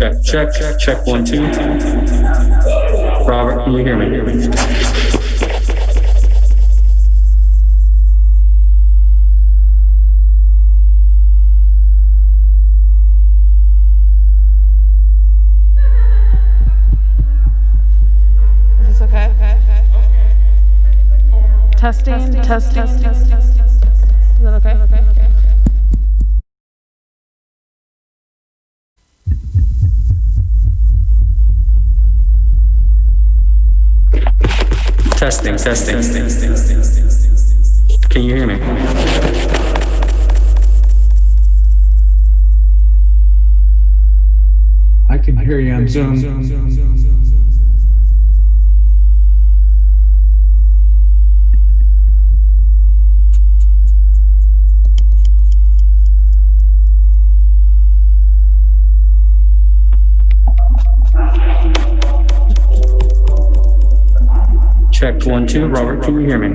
Check 1 2. Robert, can you hear me? Is this okay? Testing. Is that okay? Testing. Can you hear me? I can hear you on Zoom. Check 1 2. Robert, can you hear me?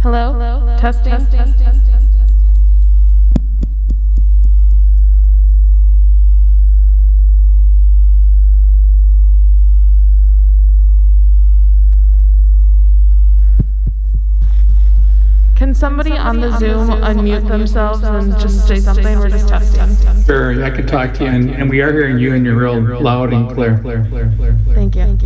Hello? Testing. Can somebody on the Zoom unmute themselves and just say something? We're just testing. Sure, I can talk to you, and we are hearing you, and you're real loud and clear. Thank you.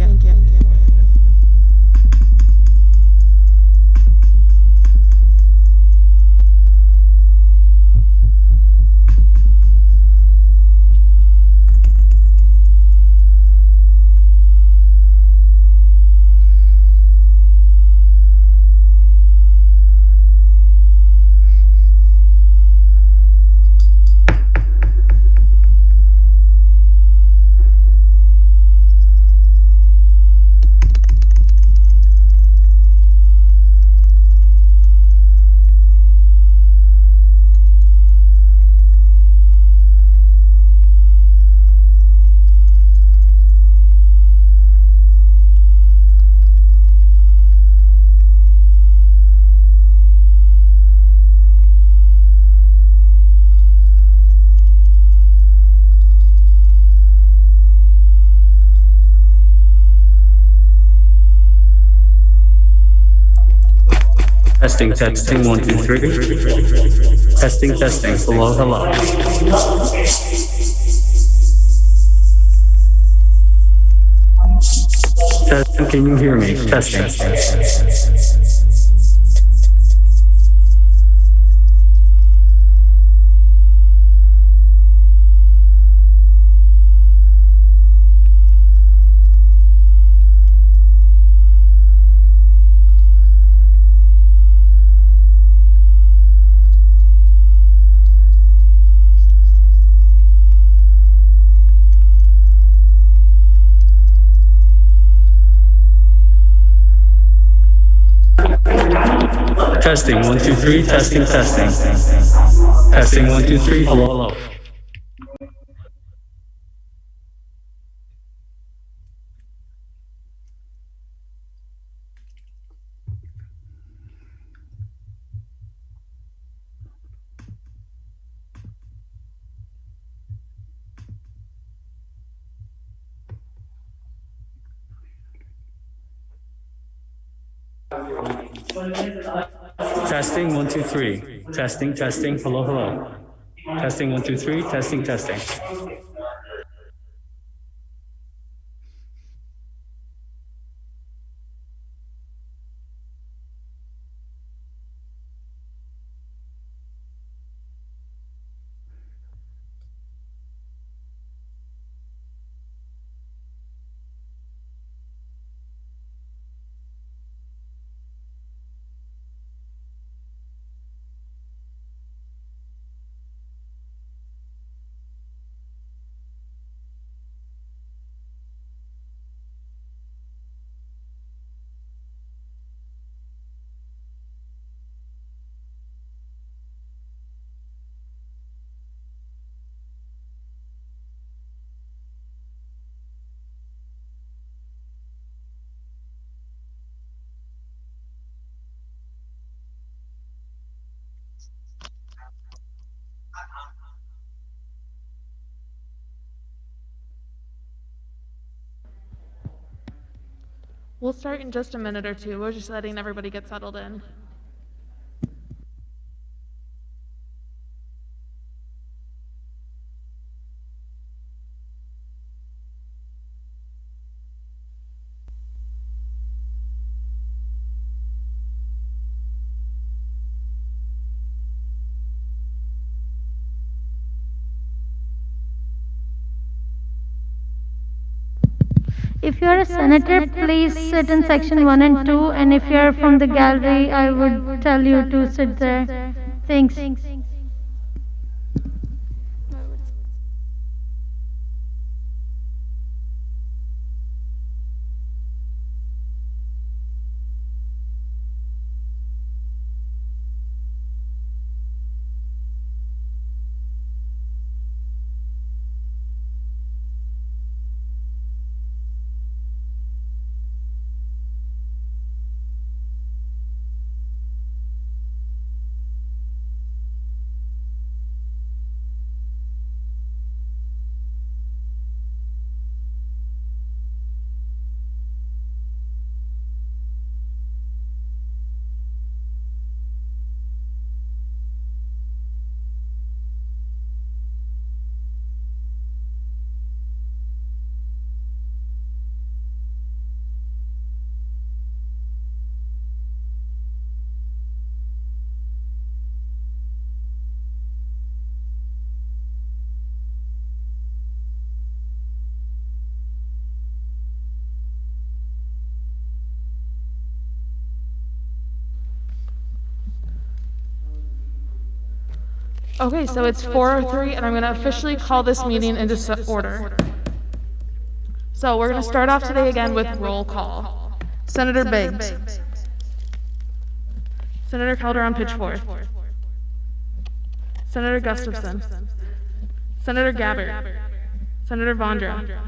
Testing 1 2 3. Testing. Hello. Testing, can you hear me? Testing. Testing, 1, 2, 3, testing, testing. Testing, 1, 2, 3, hello, hello. Testing, 1, 2, 3. Testing, testing, hello, hello. Testing, 1, 2, 3, testing, testing. We'll start in just a minute or two. We're just letting everybody get settled in. If you are a senator, please sit in section 1 and 2, and if you are from the gallery, I would tell you to sit there. Thanks. Okay, so it's 4:03, and I'm going to officially call this meeting into order. So we're going to start off today again with roll call. Senator Biggs. Senator Calderon-Pitchforth. Senator Gustafson. Senator Gabbard. Senator Vondra.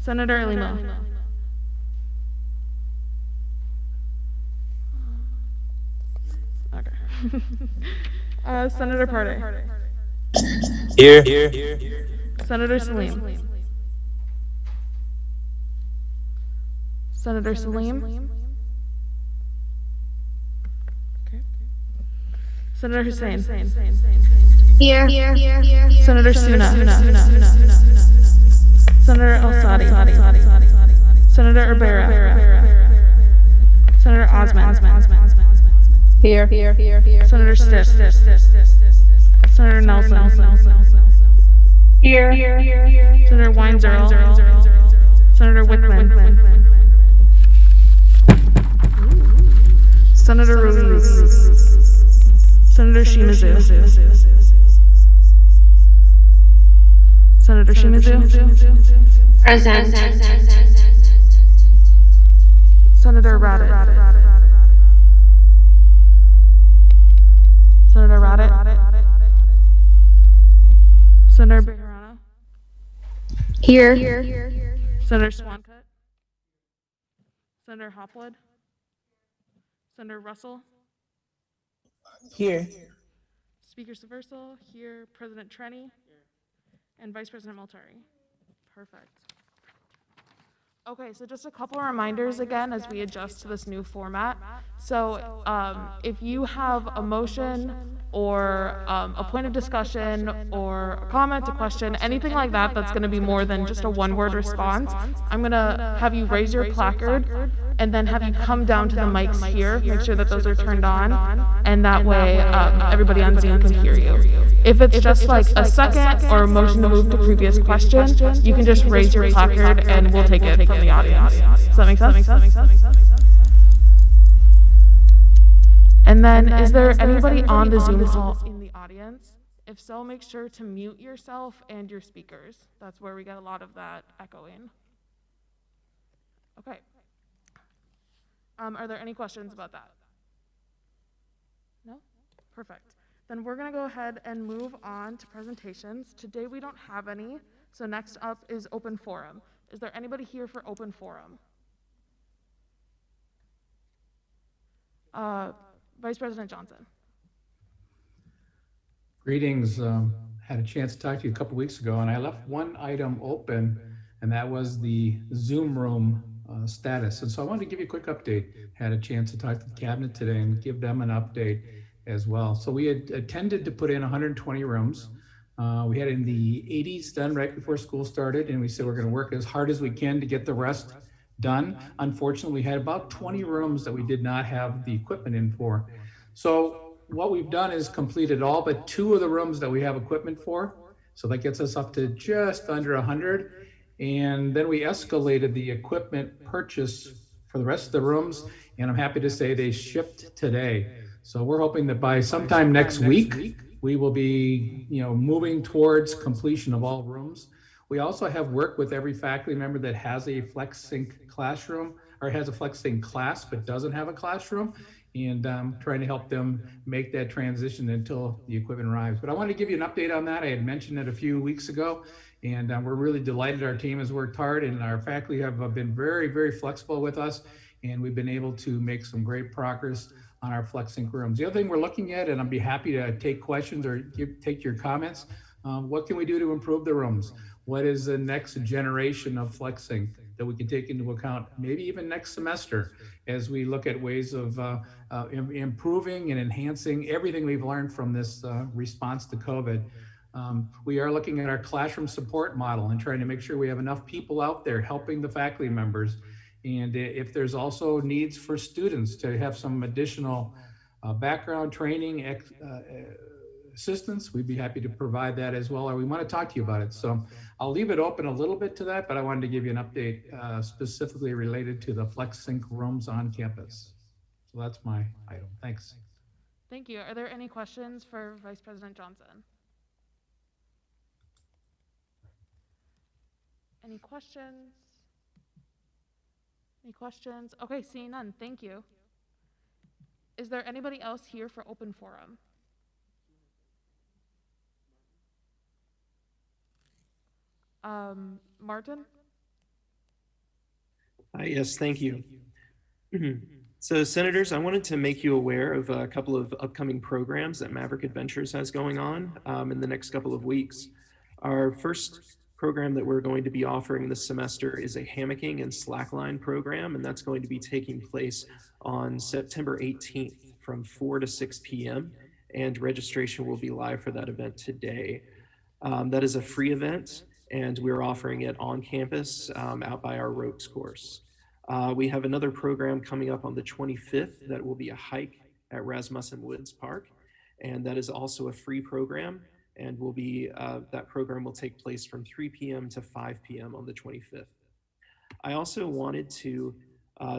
Senator Ilimo. Okay. Senator Partey. Here. Senator Salim. Senator Salim. Okay. Senator Hussain. Here. Senator Suna. Senator El-Sadi. Senator Urbera. Senator Osman. Here. Senator Stiff. Senator Nelson. Here. Senator Wines-Earl. Senator Wickman. Senator Ruiz. Senator Shimizu. Senator Shimizu. Present. Senator Raddatz. Senator Raddick? Senator Bejarano? Here. Senator Swancutt? Senator Hopwood? Senator Russell? Here. Speaker Seversal? Here. President Trenny? And Vice President Multari? Perfect. Okay, so just a couple of reminders again as we adjust to this new format. So if you have a motion or a point of discussion or a comment, a question, anything like that that's going to be more than just a one-word response, I'm going to have you raise your placard and then have you come down to the mics here, make sure that those are turned on, and that way everybody on Zoom can hear you. If it's just like a second or a motion to move to previous question, you can just raise your placard and we'll take it from the audience. Does that make sense? And then, is there anybody on the Zoom call in the audience? If so, make sure to mute yourself and your speakers. That's where we get a lot of that echoing. Okay. Are there any questions about that? No? Perfect. Then we're going to go ahead and move on to presentations. Today we don't have any, so next up is open forum. Is there anybody here for open forum? Vice President Johnson. Greetings. Had a chance to talk to you a couple weeks ago, and I left one item open, and that was the Zoom room status. And so I wanted to give you a quick update. Had a chance to talk to the cabinet today and give them an update as well. So we had intended to put in 120 rooms. We had in the 80s done right before school started, and we said we're going to work as hard as we can to get the rest done. Unfortunately, we had about 20 rooms that we did not have the equipment in for. So what we've done is completed all but 2 of the rooms that we have equipment for. So that gets us up to just under 100. And then we escalated the equipment purchase for the rest of the rooms, and I'm happy to say they shipped today. So we're hoping that by sometime next week, we will be, moving towards completion of all rooms. We also have worked with every faculty member that has a FlexSync classroom or has a FlexSync class but doesn't have a classroom, and trying to help them make that transition until the equipment arrives. But I wanted to give you an update on that. I had mentioned it a few weeks ago, and we're really delighted our team has worked hard, and our faculty have been very, very flexible with us, and we've been able to make some great progress on our FlexSync rooms. The other thing we're looking at, and I'd be happy to take questions or take your comments, what can we do to improve the rooms? What is the next generation of FlexSync that we can take into account, maybe even next semester, as we look at ways of improving and enhancing everything we've learned from this response to COVID. We are looking at our classroom support model and trying to make sure we have enough people out there helping the faculty members. And if there's also needs for students to have some additional background training, assistance, we'd be happy to provide that as well, or we want to talk to you about it. So I'll leave it open a little bit to that, but I wanted to give you an update specifically related to the FlexSync rooms on campus. So that's my item. Thanks. Thank you. Are there any questions for Vice President Johnson? Any questions? Any questions? Okay, seeing none. Thank you. Is there anybody else here for open forum? Martin? Yes, thank you. So, Senators, I wanted to make you aware of a couple of upcoming programs that Maverick Adventures has going on in the next couple of weeks. Our first program that we're going to be offering this semester is a hammocking and slackline program, and that's going to be taking place on September 18th from 4 to 6 p.m., and registration will be live for that event today. That is a free event, and we're offering it on campus out by our ropes course. We have another program coming up on the 25th that will be a hike at Rasmussen Woods Park, and that is also a free program, and will be that program will take place from 3 p.m. to 5 p.m. on the 25th. I also wanted to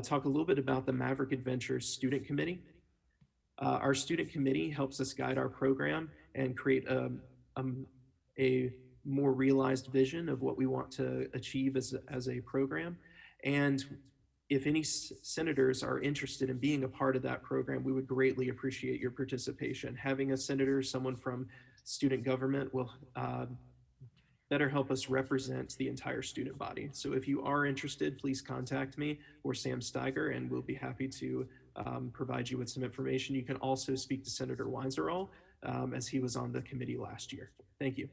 talk a little bit about the Maverick Adventures Student Committee. Our student committee helps us guide our program and create a more realized vision of what we want to achieve as a program. And if any senators are interested in being a part of that program, we would greatly appreciate your participation. Having a senator, someone from student government, will better help us represent the entire student body. So if you are interested, please contact me or Sam Steiger, and we'll be happy to provide you with some information. You can also speak to Senator Weinzierl, as he was on the committee last year. Thank you.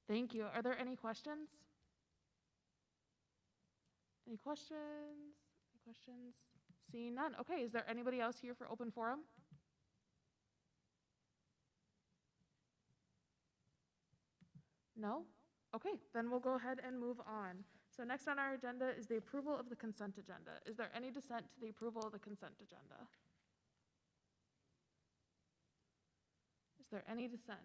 Thank you. Are there any questions? Any questions? Any questions? Seeing none. Okay, is there anybody else here for open forum? No? Okay, then we'll go ahead and move on. So next on our agenda is the approval of the consent agenda. Is there any dissent to the approval of the consent agenda? Is there any dissent?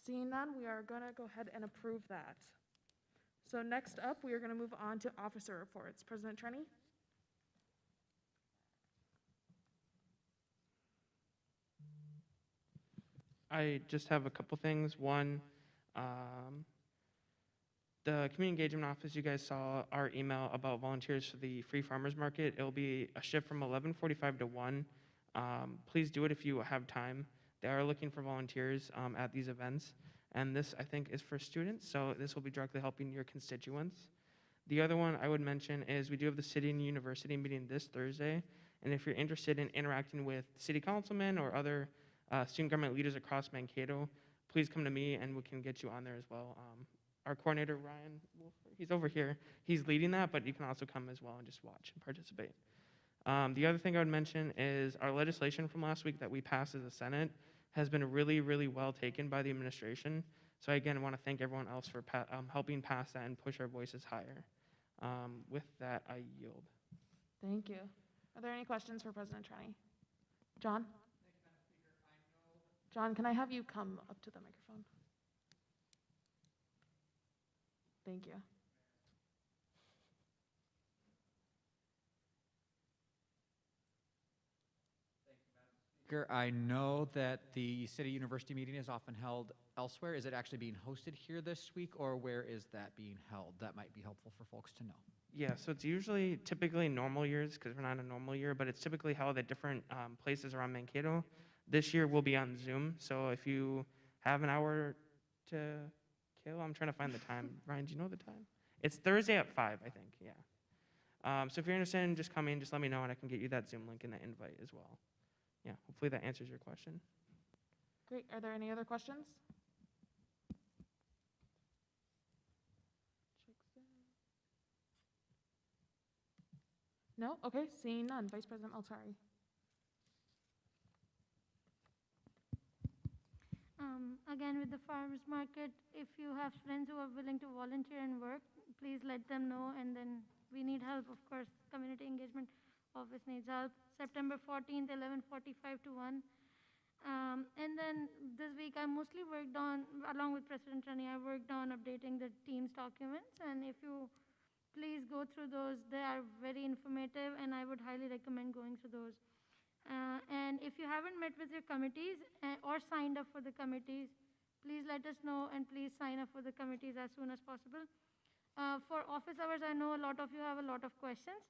Seeing none, we are going to go ahead and approve that. So next up, we are going to move on to officer reports. President Trenny? I just have a couple things. One, the community engagement office, you guys saw our email about volunteers for the free farmers market. It'll be a shift from 11:45 to 1. Please do it if you have time. They are looking for volunteers at these events. And this, I think, is for students, so this will be directly helping your constituents. The other one I would mention is we do have the city and university meeting this Thursday. And if you're interested in interacting with city councilmen or other student government leaders across Mankato, please come to me and we can get you on there as well. Our coordinator, Ryan Wolfer, he's over here. He's leading that, but you can also come as well and just watch and participate. The other thing I would mention is our legislation from last week that we passed as a Senate has been really, really well taken by the administration. So again, I want to thank everyone else for helping pass that and push our voices higher. With that, I yield. Thank you. Are there any questions for President Trenny? John? John, can I have you come up to the microphone? Thank you. I know that the city university meeting is often held elsewhere. Is it actually being hosted here this week, or where is that being held? That might be helpful for folks to know. Yeah, so it's usually typically normal years because we're not in a normal year, but it's typically held at different places around Mankato. This year we'll be on Zoom, so if you have an hour to kill, I'm trying to find the time. Ryan, do you know the time? It's Thursday at 5, I think, yeah. So if you're interested in just coming, just let me know and I can get you that Zoom link and that invite as well. Yeah, hopefully that answers your question. Great. Are there any other questions? No? Okay, seeing none. Vice President Altari. Again, with the farmers market, if you have friends who are willing to volunteer and work, please let them know, and then we need help, of course. Community engagement office needs help. September 14th, 11:45 to 1. And then this week I mostly worked on, along with President Rani, I worked on updating the team's documents, and if you please go through those, they are very informative, and I would highly recommend going through those. And if you haven't met with your committees or signed up for the committees, please let us know, and please sign up for the committees as soon as possible. For office hours, I know a lot of you have a lot of questions.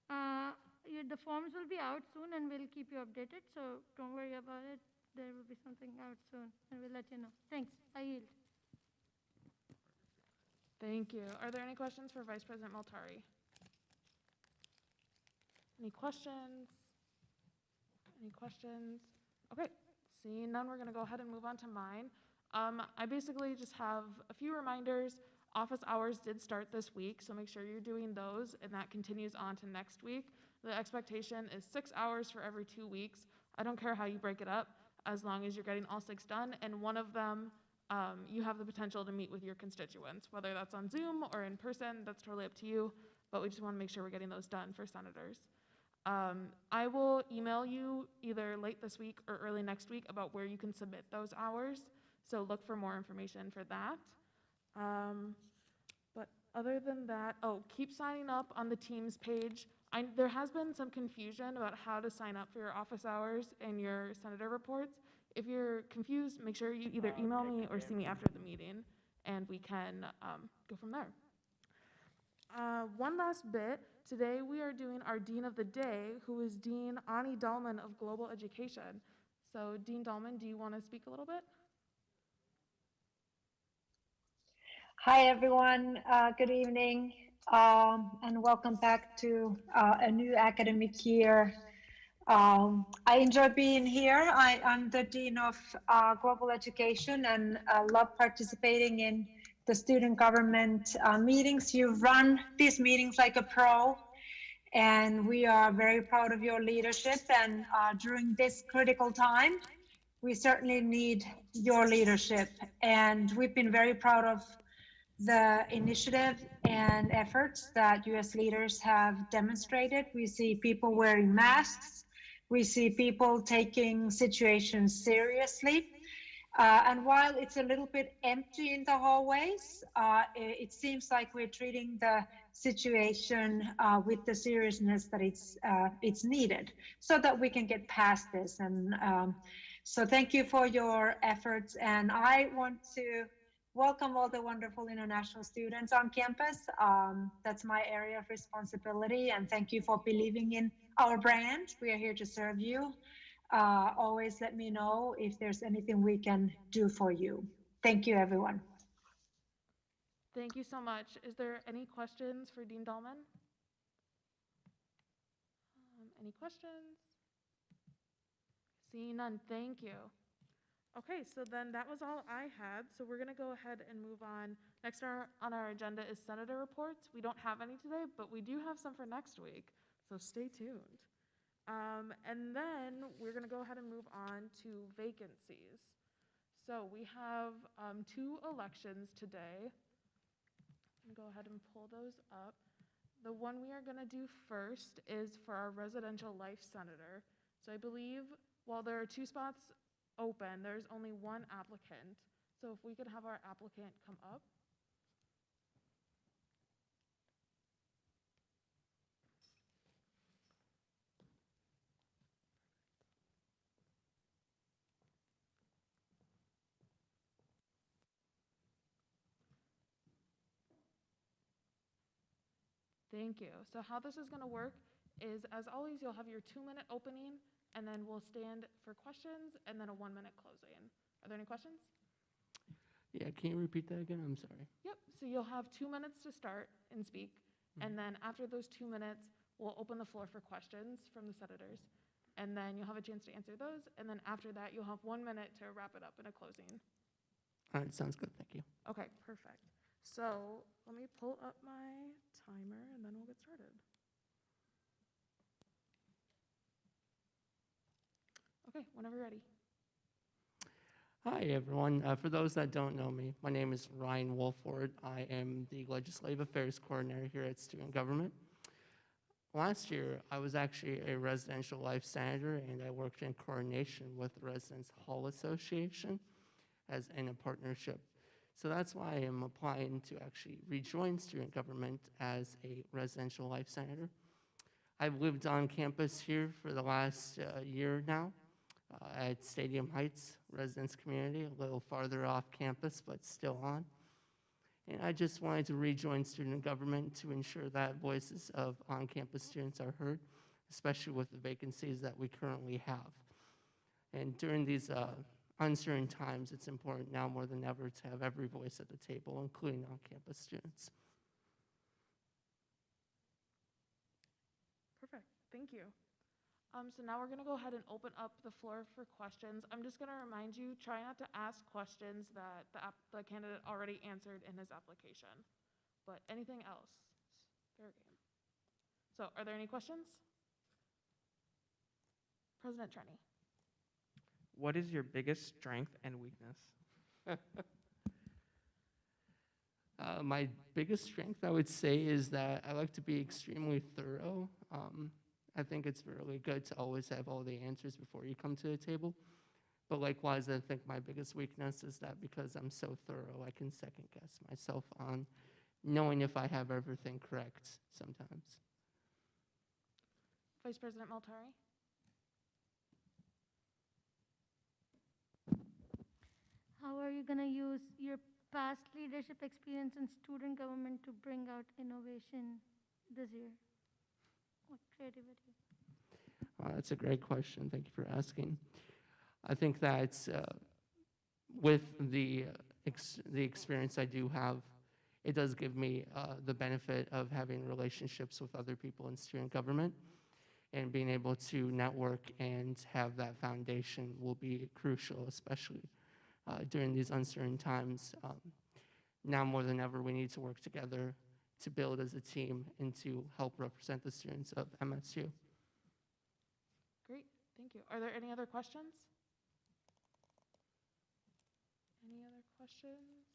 The forms will be out soon, and we'll keep you updated, so don't worry about it. There will be something out soon, and we'll let you know. Thanks. I yield. Thank you. Are there any questions for Vice President Maltari? Any questions? Any questions? Okay, seeing none, we're going to go ahead and move on to mine. I basically just have a few reminders. Office hours did start this week, so make sure you're doing those, and that continues on to next week. The expectation is 6 hours for every 2 weeks. I don't care how you break it up, as long as you're getting all 6 done, and one of them, you have the potential to meet with your constituents, whether that's on Zoom or in person, that's totally up to you, but we just want to make sure we're getting those done for senators. I will email you either late this week or early next week about where you can submit those hours, so look for more information for that. But other than that, keep signing up on the Teams page. There has been some confusion about how to sign up for your office hours and your senator reports. If you're confused, make sure you either email me or see me after the meeting, and we can go from there. One last bit. Today we are doing our Dean of the Day, who is Dean Ani Dahlman of Global Education. So Dean Dahlman, do you want to speak a little bit? Hi, everyone. Good evening, and welcome back to a new academic year. I enjoy being here. I'm the Dean of Global Education and love participating in the student government meetings. You run these meetings like a pro, and we are very proud of your leadership. And during this critical time, we certainly need your leadership. And we've been very proud of the initiative and efforts that US leaders have demonstrated. We see people wearing masks. We see people taking situations seriously. And while it's a little bit empty in the hallways, it seems like we're treating the situation with the seriousness that it's needed so that we can get past this. And so thank you for your efforts. And I want to welcome all the wonderful international students on campus. That's my area of responsibility. And thank you for believing in our brand. We are here to serve you. Always let me know if there's anything we can do for you. Thank you, everyone. Thank you so much. Is there any questions for Dean Dahlman? Any questions? Seeing none, thank you. Okay, so then that was all I had. So we're going to go ahead and move on. Next on our agenda is senator reports. We don't have any today, but we do have some for next week. So stay tuned. And then we're going to go ahead and move on to vacancies. So we have 2 elections today. I'm going to go ahead and pull those up. The one we are going to do first is for our residential life senator. So I believe while there are 2 spots open, there's only 1 applicant. So if we could have our applicant come up. Thank you. So how this is going to work is, as always, you'll have your 2-minute opening, and then we'll stand for questions, and then a 1-minute closing. Are there any questions? Yeah, can you repeat that again? I'm sorry. Yep. So you'll have 2 minutes to start and speak, and then after those 2 minutes, we'll open the floor for questions from the senators, and then you'll have a chance to answer those, and then after that, you'll have 1 minute to wrap it up in a closing. All right, sounds good. Thank you. Okay, perfect. So let me pull up my timer and then we'll get started. Okay, whenever you're ready. Hi, everyone. For those that don't know me, my name is Ryan Wolford. I am the Legislative Affairs Coordinator here at Student Government. Last year, I was actually a residential life senator, and I worked in coordination with the Residence Hall Association as in a partnership. So that's why I am applying to actually rejoin student government as a residential life senator. I've lived on campus here for the last year now at Stadium Heights Residence Community, a little farther off campus, but still on. And I just wanted to rejoin student government to ensure that voices of on-campus students are heard, especially with the vacancies that we currently have. And during these uncertain times, it's important now more than ever to have every voice at the table, including on-campus students. Perfect, thank you. So now we're gonna go ahead and open up the floor for questions. I'm just gonna remind you, try not to ask questions that the candidate already answered in his application. But anything else, fair game. So are there any questions? President Trenny. What is your biggest strength and weakness? My biggest strength, I would say, is that I like to be extremely thorough. I think it's really good to always have all the answers before you come to the table. But likewise, I think my biggest weakness is that because I'm so thorough, I can second guess myself on knowing if I have everything correct sometimes. Vice President Maltari. How are you going to use your past leadership experience in student government to bring out innovation this year? What creativity? That's a great question. Thank you for asking. I think that with the experience I do have, it does give me the benefit of having relationships with other people in student government, and being able to network and have that foundation will be crucial, especially during these uncertain times. Now more than ever, we need to work together to build as a team and to help represent the students of MSU. Great, thank you. Are there any other questions? Any other questions?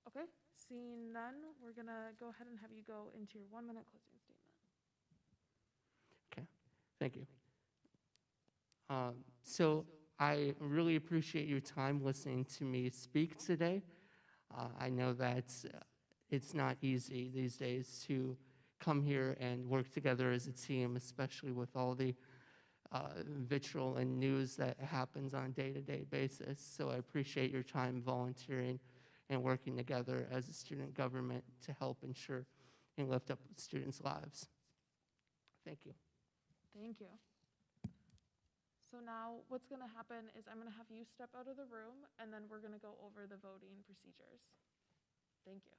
Okay, seeing none, we're gonna go ahead and have you go into your 1-minute closing statement. Okay, thank you. So I really appreciate your time listening to me speak today. I know that it's not easy these days to come here and work together as a team, especially with all the vitriol and news that happens on a day-to-day basis. So I appreciate your time volunteering and working together as a student government to help ensure and lift up students' lives. Thank you. Thank you. So now what's going to happen is I'm going to have you step out of the room, and then we're going to go over the voting procedures. Thank you.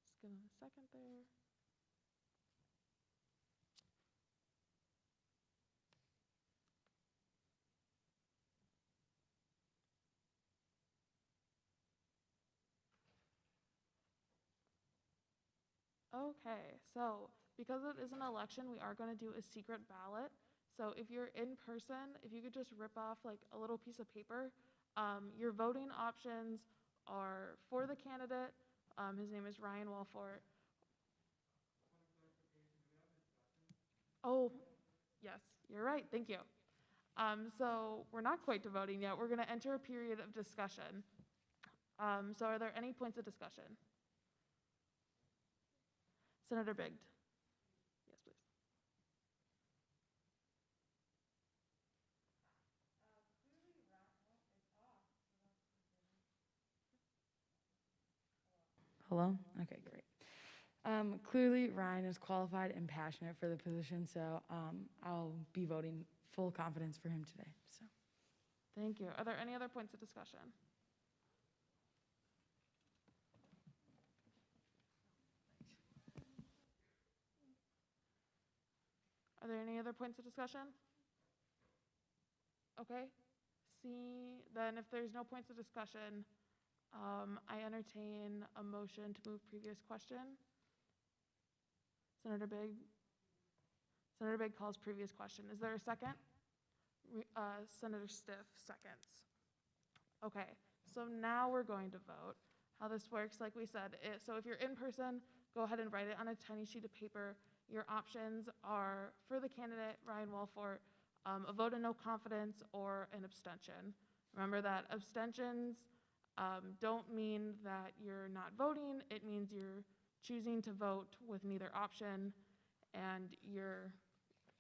Just give them a second there. Okay, so because it is an election, we are going to do a secret ballot. So if you're in person, if you could just rip off like a little piece of paper, your voting options are for the candidate. His name is Ryan Walfort. Oh, yes, you're right. Thank you. So we're not quite to voting yet. We're going to enter a period of discussion. So are there any points of discussion? Senator Bigg. Yes, please. Hello? Okay, great. Clearly, Ryan is qualified and passionate for the position, so I'll be voting full confidence for him today. So, Thank you. Are there any other points of discussion? Are there any other points of discussion? Okay. Then if there's no points of discussion, I entertain a motion to move previous question. Senator Bigg. Senator Bigg calls previous question. Is there a second? Senator Stiff seconds. Okay, so now we're going to vote. How this works, like we said, so if you're in person, go ahead and write it on a tiny sheet of paper. Your options are for the candidate, Ryan Walfort, a vote of no confidence, or an abstention. Remember that abstentions don't mean that you're not voting. It means you're choosing to vote with neither option, and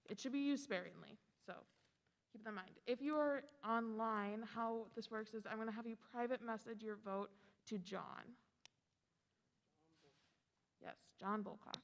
it should be used sparingly. So keep that in mind. If you are online, how this works is I'm going to have you private message your vote to John. Yes, John Bulcock.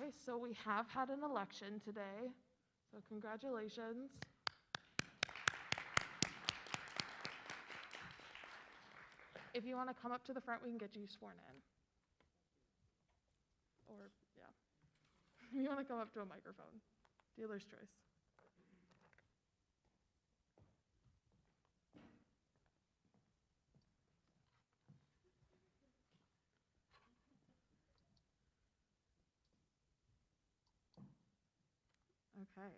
Okay, so we have had an election today, so congratulations. If you want to come up to the front, we can get you sworn in. Or, yeah. If you want to come up to a microphone, dealer's choice. Okay.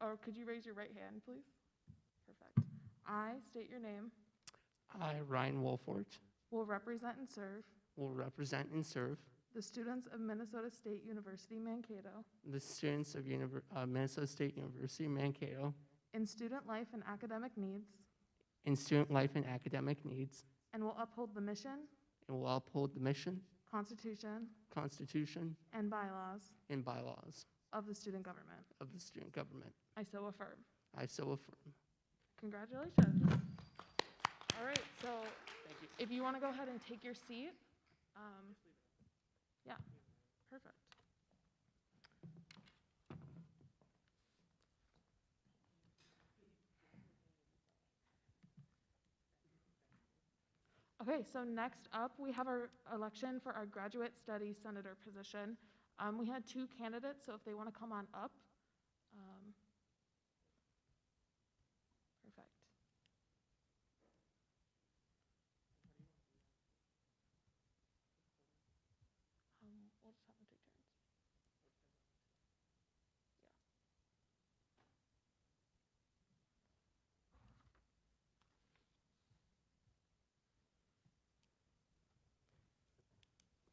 Or could you raise your right hand, please? Perfect. I state your name, I, Ryan Wolfort, will represent and serve will represent and serve the students of Minnesota State University, Mankato, the students of Minnesota State University, Mankato, in student life and academic needs, in student life and academic needs, and will uphold the mission, and will uphold the mission, Constitution, Constitution, and bylaws and bylaws of the student government. of the student government. I so affirm. I so affirm. Congratulations. All right, so if you want to go ahead and take your seat. Yeah, perfect. Okay, so next up, we have our election for our graduate studies senator position. We had 2 candidates, so if they want to come on up. Perfect. We'll just have them take turns.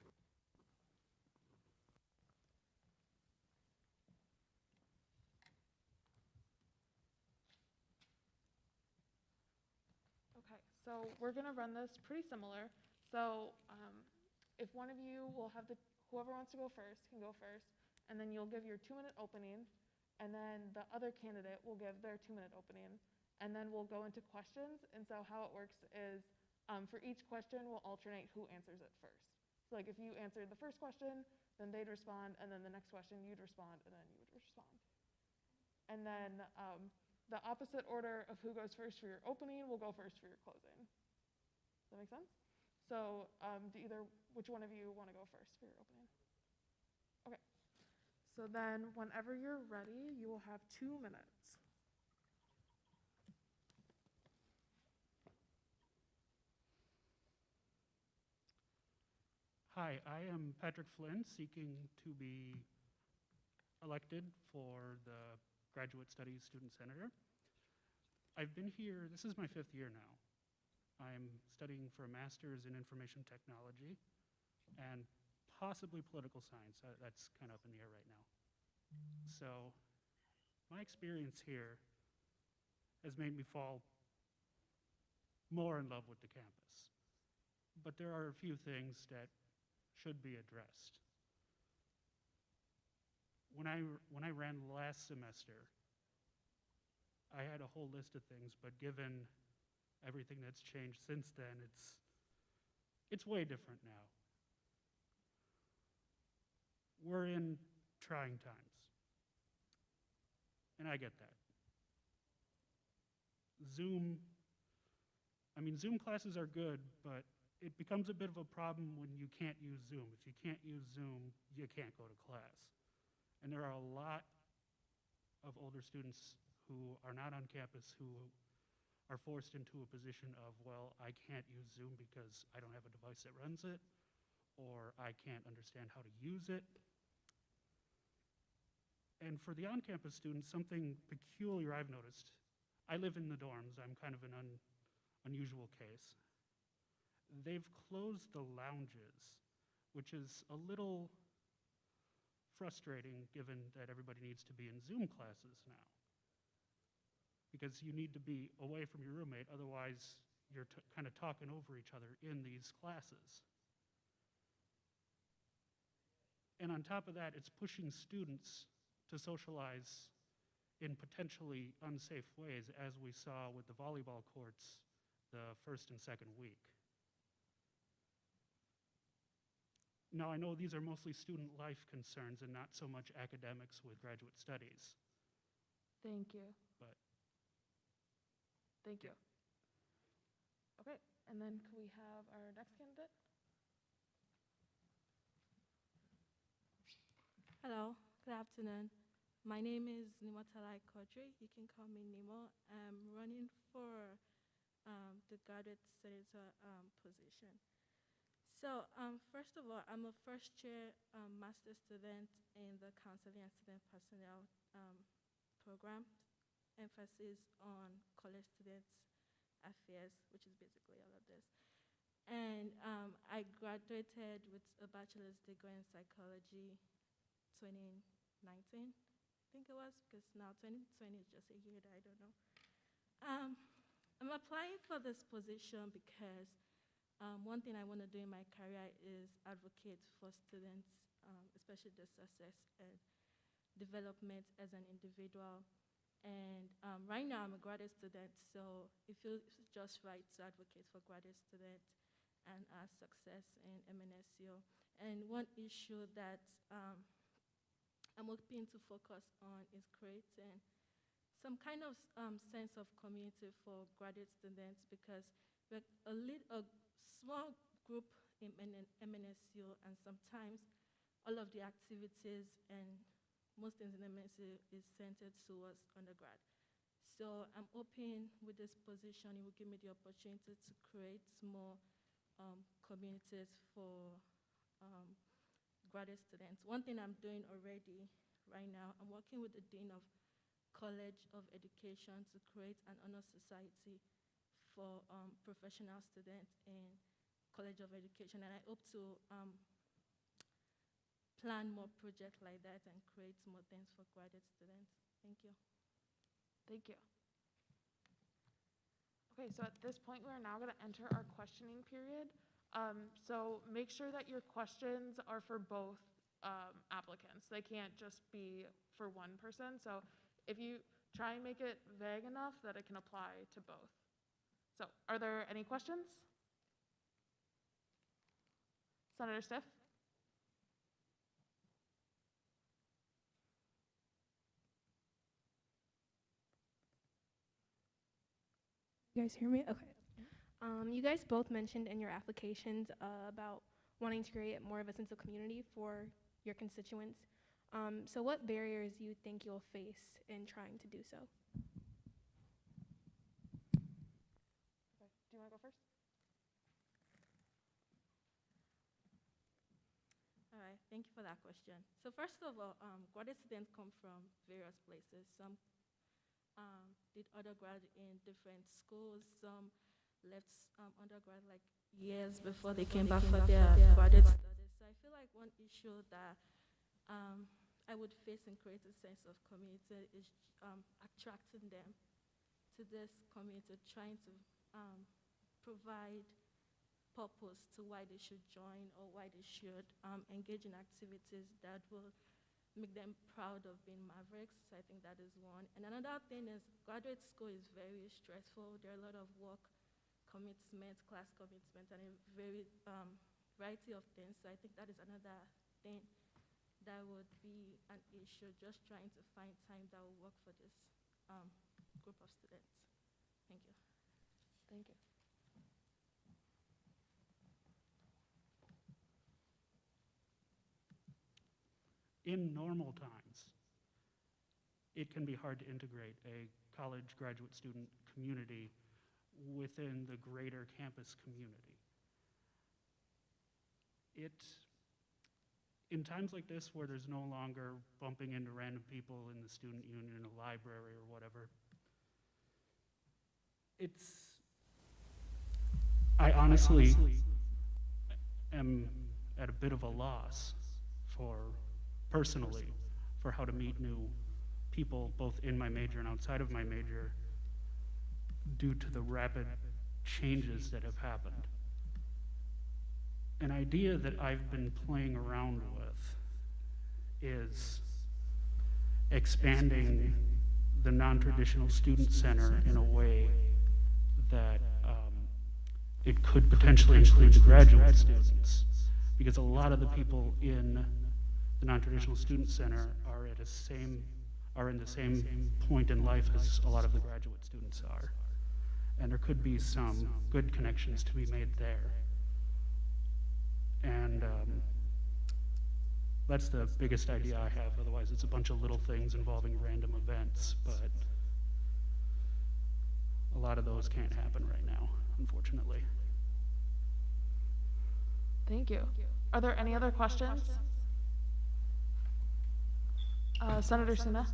Yeah. Okay, so we're gonna run this pretty similar. So if one of you will have whoever wants to go first can go first, and then you'll give your 2-minute opening, and then the other candidate will give their 2-minute opening, and then we'll go into questions. And so how it works is for each question, we'll alternate who answers it first. So like if you answered the first question, then they'd respond, and then the next question you'd respond, and then you would respond. And then the opposite order of who goes first for your opening will go first for your closing. Does that make sense? So which one of you want to go first for your opening? Okay. So then whenever you're ready, you will have 2 minutes. Hi, I am Patrick Flynn, seeking to be elected for the Graduate Studies Student Senator. I've been here, this is my 5th year now. I'm studying for a master's in information technology and possibly political science. That's kind of up in the air right now. So my experience here has made me fall more in love with the campus. But there are a few things that should be addressed. When I ran last semester, I had a whole list of things, but given everything that's changed since then, it's way different now. We're in trying times, and I get that. Zoom classes are good, but it becomes a bit of a problem when you can't use Zoom. If you can't use Zoom, you can't go to class. And there are a lot of older students who are not on campus who are forced into a position of, well, I can't use Zoom because I don't have a device that runs it, or I can't understand how to use it. And for the on-campus students, something peculiar I've noticed. I live in the dorms. I'm kind of an unusual case. They've closed the lounges, which is a little frustrating given that everybody needs to be in Zoom classes now. Because you need to be away from your roommate, otherwise you're kind of talking over each other in these classes. And on top of that, it's pushing students to socialize in potentially unsafe ways, as we saw with the volleyball courts the first and second week. Now, I know these are mostly student life concerns and not so much academics with graduate studies, Thank you. but Thank you. Okay, and then can we have our next candidate? Hello, good afternoon. My name is Nimotalai Kodri. You can call me Nimo. I'm running for the graduate senator position. So first of all, I'm a first year master's student in the counseling and student personnel program, emphasis on college students affairs, which is basically all of this. And I graduated with a bachelor's degree in psychology 2019, I think it was, because now 2020 is just a year that I don't know. I'm applying for this position because one thing I want to do in my career is advocate for students, especially their success and development as an individual. And right now I'm a graduate student, so it feels just right to advocate for graduate students and our success in MNSU. And one issue that I'm hoping to focus on is creating some kind of sense of community for graduate students, because we're a small group in MNSU, and sometimes all of the activities and most things in MNSU is centered towards undergrad. So I'm hoping with this position, it will give me the opportunity to create more communities for graduate students. One thing I'm doing already right now, I'm working with the Dean of College of Education to create an honor society for professional students in College of Education, and I hope to plan more projects like that and create more things for graduate students. Thank you. Thank you. Okay, so at this point, we're now going to enter our questioning period. So make sure that your questions are for both applicants. They can't just be for one person. So if you try and make it vague enough that it can apply to both. So are there any questions? Senator Stiff? You guys hear me? Okay. You guys both mentioned in your applications about wanting to create more of a sense of community for your constituents. So what barriers do you think you'll face in trying to do so? Okay. Do you want to go first? All right, thank you for that question. So first of all, graduate students come from various places. Some did undergrad in different schools. Some left undergrad like years before they came back for their graduate studies. So I feel like one issue that I would face in creating a sense of community is attracting them to this community, trying to provide purpose to why they should join or why they should engage in activities that will make them proud of being Mavericks. So I think that is one. And another thing is graduate school is very stressful. There are a lot of work commitment, class commitment, and a very variety of things. So I think that is another thing that would be an issue, just trying to find time that will work for this group of students. Thank you. Thank you. In normal times, it can be hard to integrate a college graduate student community within the greater campus community. In times like this where there's no longer bumping into random people in the student union in a library or whatever, I honestly am at a bit of a loss personally for how to meet new people both in my major and outside of my major due to the rapid changes that have happened. An idea that I've been playing around with is expanding the non-traditional student center in a way that it could potentially include the graduate students. because a lot of the people in the non-traditional student center are in the same point in life as a lot of the graduate students are. And there could be some good connections to be made there. And that's the biggest idea I have. Otherwise, it's a bunch of little things involving random events, but a lot of those can't happen right now, unfortunately. Thank you. Are there any other questions? Senator Suna?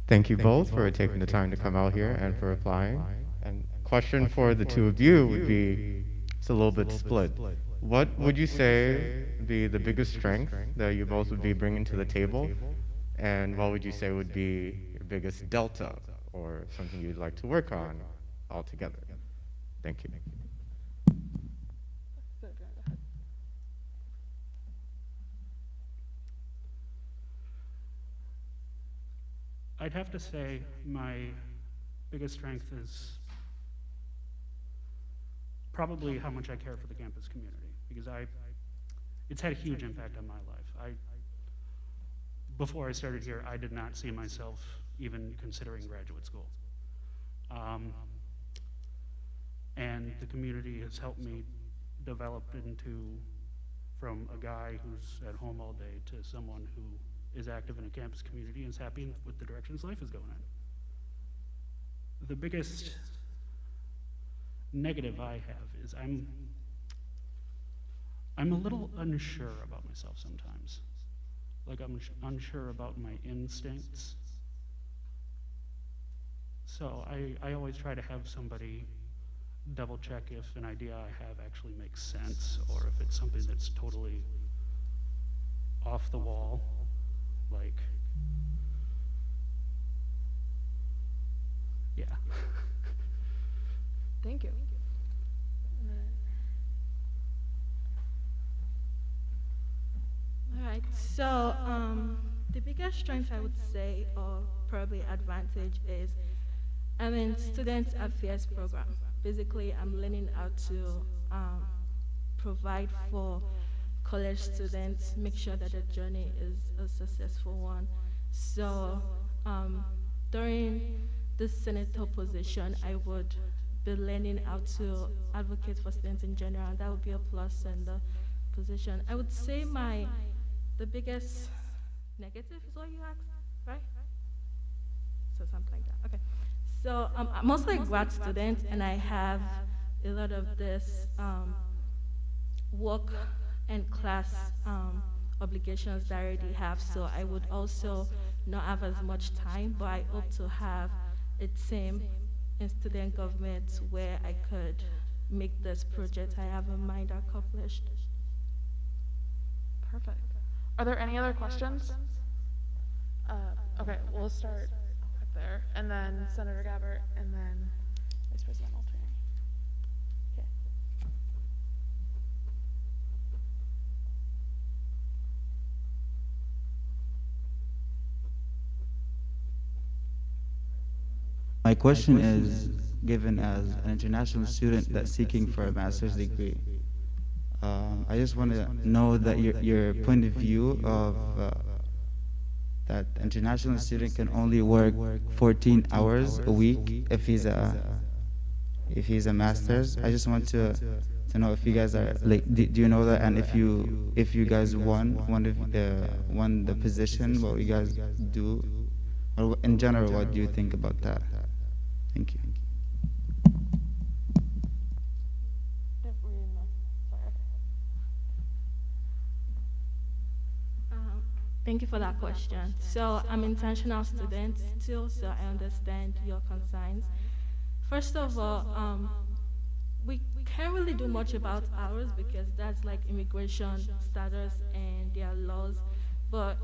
Thank you both for taking the time to come out here and for applying. And question for the two of you would be, it's a little bit split. What would you say would be the biggest strength that you both would be bringing to the table? And what would you say would be your biggest delta or something you'd like to work on altogether? Thank you. I'd have to say my biggest strength is probably how much I care for the campus community, because it's had a huge impact on my life. Before I started here, I did not see myself even considering graduate school. And the community has helped me develop from a guy who's at home all day to someone who is active in a campus community and is happy with the direction his life is going in. The biggest negative I have is I'm a little unsure about myself sometimes. Like I'm unsure about my instincts. So I always try to have somebody double check if an idea I have actually makes sense or if it's something that's totally off the wall. Like, yeah. Thank you. All right, so the biggest strength I would say, or probably advantage, is I'm in Student Affairs program. Basically, I'm learning how to provide for college students, make sure that the journey is a successful one. So during the senator position, I would be learning how to advocate for students in general, and that would be a plus in the position. I would say the biggest negative is what you asked, right? So something like that, okay. So I'm also a grad student, and I have a lot of this work and class obligations that I already have, so I would also not have as much time, but I hope to have a team in student government where I could make this project I have in mind accomplished. Perfect. Are there any other questions? Okay, we'll start back there, and then Senator Gabbard, and then Vice President Altering. Okay. My question is, given as an international student that's seeking for a master's degree, I just want to know that your point of view of that international student can only work 14 hours a week if he's a master's. I just want to know if you guys are like, do you know that, and if you guys won the position, what you guys do, or in general, what do you think about that? Thank you. Thank you for that question. So I'm an international student still, so I understand your concerns. First of all, we can't really do much about ours because that's like immigration status and their laws. But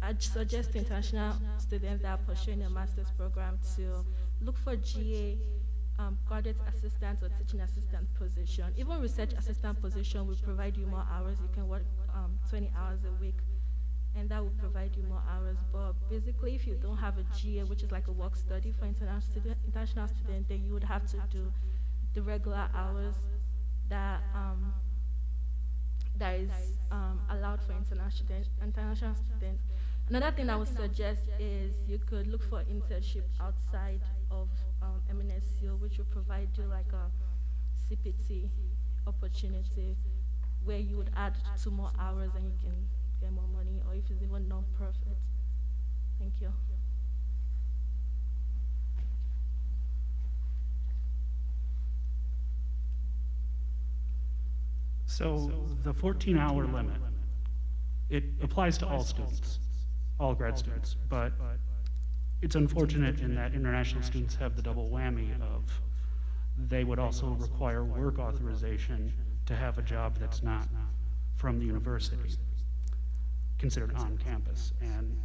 I'd suggest international students that are pursuing a master's program to look for GA, audit assistant or teaching assistant position. Even research assistant position will provide you more hours. You can work 20 hours a week, and that will provide you more hours. But basically, if you don't have a GA, which is like a work study for international student, then you would have to do the regular hours that that is allowed for international students. Another thing I would suggest is you could look for internship outside of MNSU, which will provide you like a CPT opportunity where you would add 2 more hours and you can get more money, or if it's even non-profit. Thank you. So the 14-hour limit, it applies to all students, all grad students, but it's unfortunate in that international students have the double whammy of they would also require work authorization to have a job that's not from the university, considered on campus. And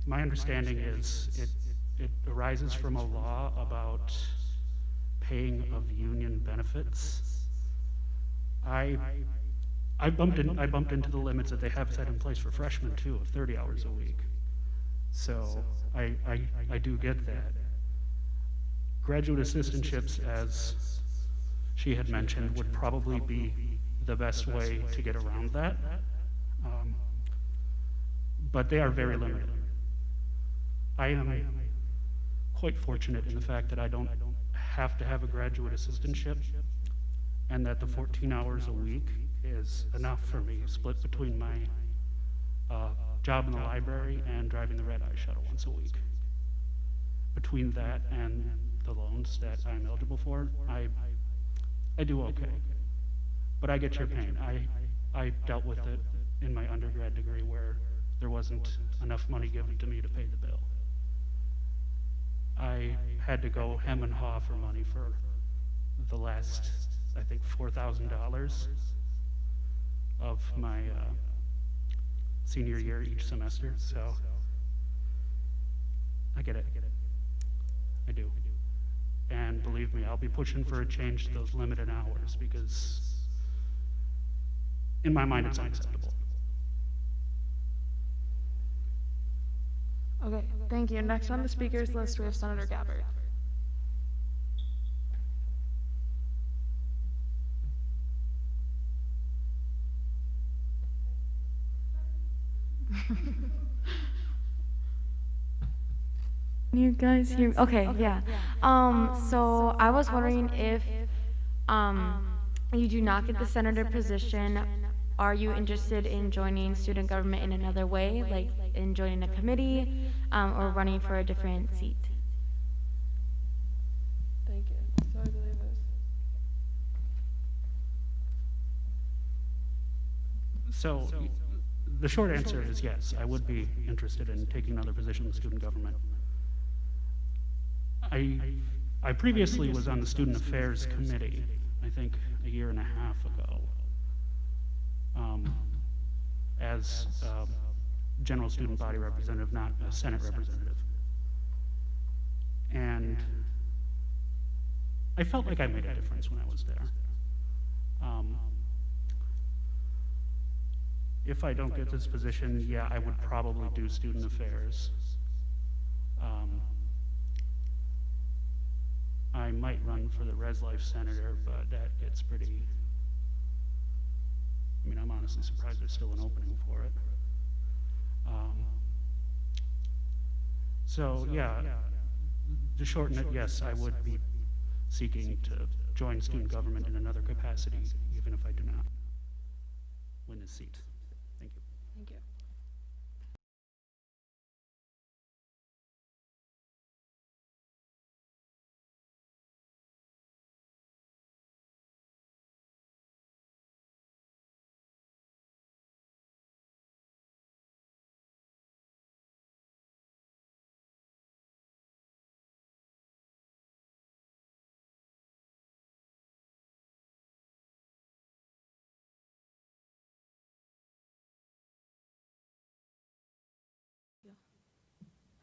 my understanding is it arises from a law about paying of union benefits. I bumped into the limits that they have set in place for freshmen too, of 30 hours a week. So I do get that. Graduate assistantships, as she had mentioned, would probably be the best way to get around that. But they are very limited. I am quite fortunate in the fact that I don't have to have a graduate assistantship, and that the 14 hours a week is enough for me, split between my job in the library and driving the red-eye shuttle once a week. Between that and the loans that I'm eligible for, I do okay. But I get your pain. I dealt with it in my undergrad degree where there wasn't enough money given to me to pay the bill. I had to go hem and haw for money for the last, I think, $4,000 of my senior year each semester, so I get it. I do. And believe me, I'll be pushing for a change to those limited hours because in my mind it's unacceptable. Okay, thank you. Next on the speakers list, we have Senator Gabbard. Can you guys hear me? Okay, yeah. So I was wondering if you do not get the senator position, are you interested in joining student government in another way, like in joining a committee or running for a different seat? Thank you. So I believe this. So the short answer is yes, I would be interested in taking another position in student government. I previously was on the Student Affairs Committee, I think a year and a half ago, as general student body representative, not a Senate representative. And I felt like I made a difference when I was there. If I don't get this position, yeah, I would probably do student affairs. I might run for the Res Life Senator, but that gets pretty, I mean, I'm honestly surprised there's still an opening for it. So yeah, to shorten it, yes, I would be seeking to join student government in another capacity, even if I do not win this seat. Thank you. Thank you.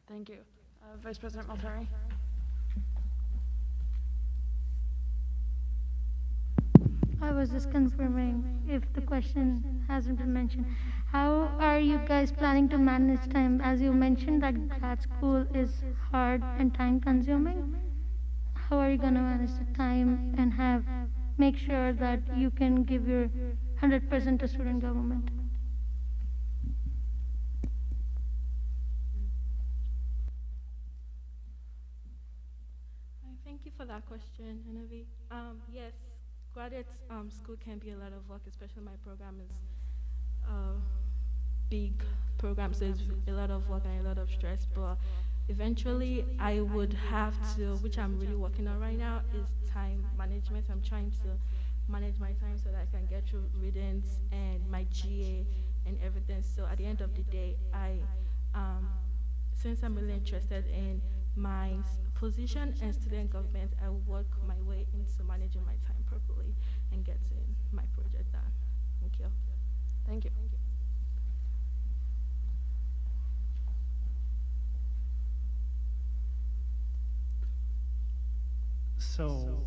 Thank you. Vice President Maltari. I was just confirming if the question hasn't been mentioned. How are you guys planning to manage time? As you mentioned that grad school is hard and time consuming. How are you going to manage the time and make sure that you can give your 100% to student government? Thank you for that question, Hanavi. Yes, graduate school can be a lot of work, especially my program is a big program, so it's a lot of work and a lot of stress, but eventually I would have to, which I'm really working on right now, is time management. I'm trying to manage my time so that I can get through readings and my GA and everything. So at the end of the day, since I'm really interested in my position and student government, I will work my way into managing my time properly and getting my project done. Thank you. Thank you. So,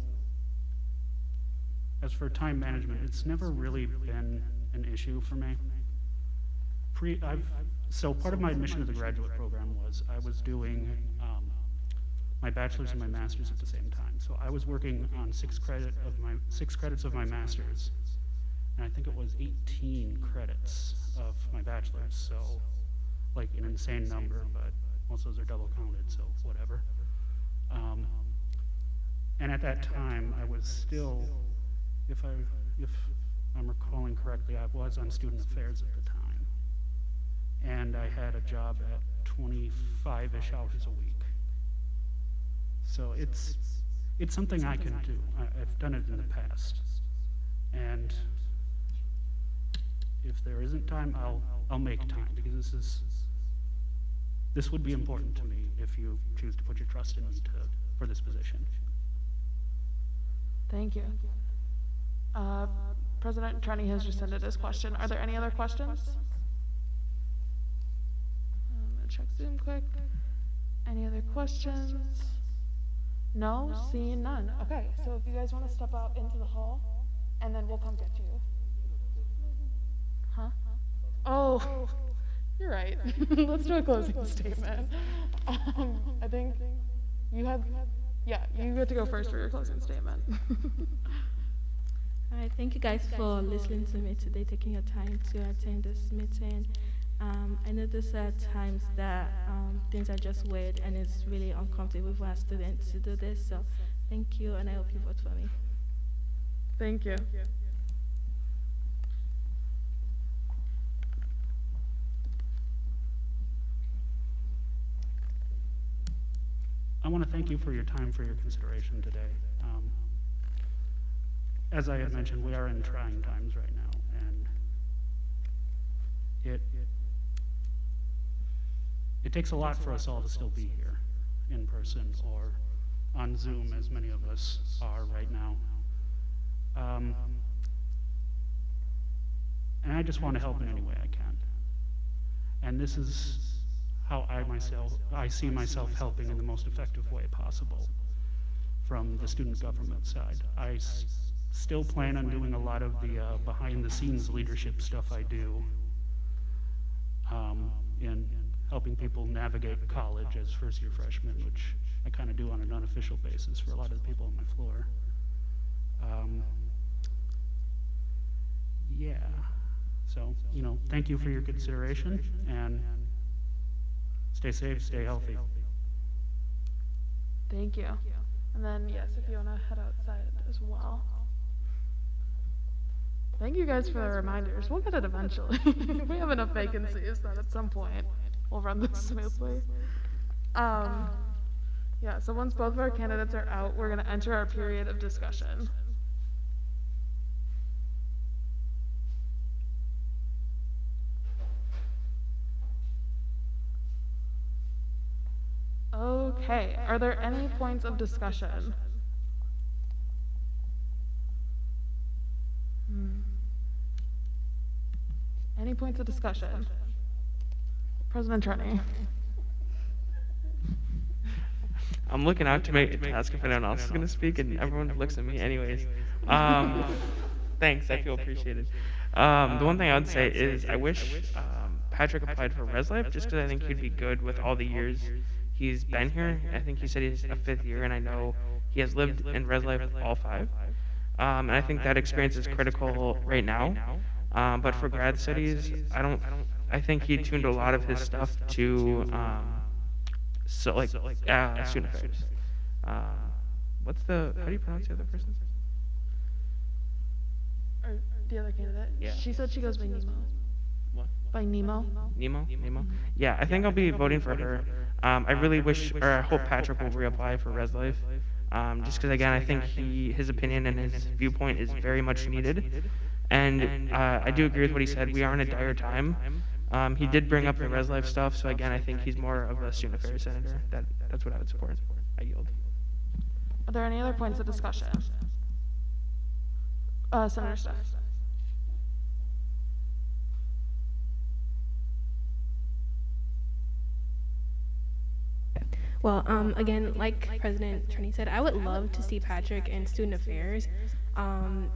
as for time management, it's never really been an issue for me. So part of my admission to the graduate program was I was doing my bachelor's and my master's at the same time. So I was working on 6 credits of my master's, and I think it was 18 credits of my bachelor's. So, like an insane number, but most of those are double counted, so whatever. And at that time, I was still, if I'm recalling correctly, I was on student affairs at the time, and I had a job at 25-ish hours a week. So it's something I can do. I've done it in the past, and if there isn't time, I'll make time, because this would be important to me if you choose to put your trust in me for this position. Thank you. President Trenny has just ended his question. Are there any other questions? I'm gonna check Zoom quick. Any other questions? No, seeing none. Okay, so if you guys want to step out into the hall, and then we'll come get you. Huh? Oh, you're right. Let's do a closing statement. I think you have, yeah, you get to go first for your closing statement. All right, thank you guys for listening to me today, taking your time to attend this meeting. I know there's times that things are just weird and it's really uncomfortable for our students to do this, so thank you, and I hope you vote for me. Thank you. I want to thank you for your time, for your consideration today. As I had mentioned, we are in trying times right now, and it takes a lot for us all to still be here in person or on Zoom, as many of us are right now. And I just want to help in any way I can. And this is how I see myself helping in the most effective way possible from the student government side. I still plan on doing a lot of the behind-the-scenes leadership stuff I do in helping people navigate college as first-year freshmen, which I kind of do on an unofficial basis for a lot of the people on my floor. Yeah, so, thank you for your consideration, and stay safe, stay healthy. Thank you. And then, yes, if you want to head outside as well. Thank you guys for the reminders. We'll get it eventually. We have enough vacancies that at some point we'll run this smoothly. Yeah, so once both of our candidates are out, we're going to enter our period of discussion. Okay, are there any points of discussion? Any points of discussion? President Trenny. I'm looking out to ask if anyone else is going to speak, and everyone looks at me anyways. Thanks, I feel appreciated. The one thing I would say is I wish Patrick applied for ResLife just because I think he'd be good with all the years he's been here. I think he said he's a 5th year, and I know he has lived in ResLife all 5. And I think that experience is critical right now. But for grad studies, I think he tuned a lot of his stuff to student affairs. How do you pronounce the other person? Or the other candidate? Yeah. She said she goes by Nemo. What? By Nemo. Nemo? Yeah, I think I'll be voting for her. I really wish, or I hope Patrick will reapply for ResLife. Just because, again, I think his opinion and his viewpoint is very much needed. And I do agree with what he said. We are in a dire time. He did bring up the ResLife stuff, so again, I think he's more of a student affairs senator. That's what I would support. I yield. Are there any other points of discussion? Senator Steph. Well, again, like President Trini said, I would love to see Patrick in student affairs.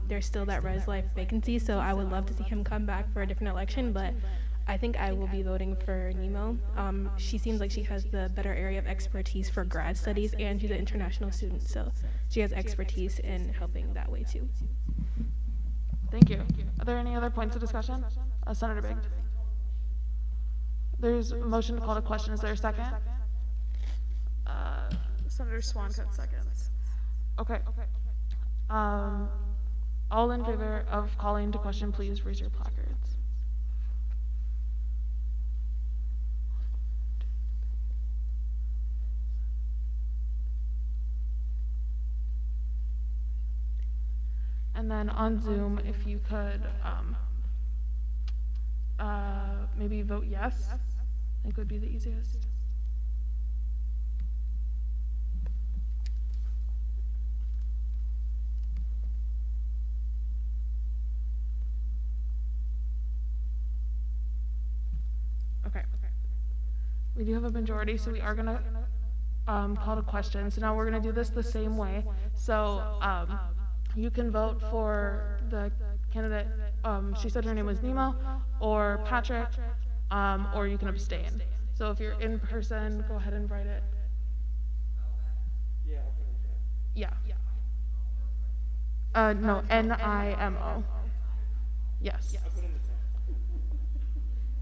There's still that ResLife vacancy, so I would love to see him come back for a different election, but I think I will be voting for Nemo. She seems like she has the better area of expertise for grad studies, and she's an international student, so she has expertise in helping that way too. Thank you. Are there any other points of discussion? Senator Biggs. There's a motion to call to question. Is there a second? Senator Swan cut seconds. Okay. All in favor of calling to question, please raise your placards. And then on Zoom, if you could maybe vote yes, I think would be the easiest. Okay. We do have a majority, so we are gonna call to question. So now we're gonna do this the same way. So you can vote for the candidate, she said her name was Nemo, or Patrick, or you can abstain. So if you're in person, go ahead and write it. Yeah. No, Nimo. Yes.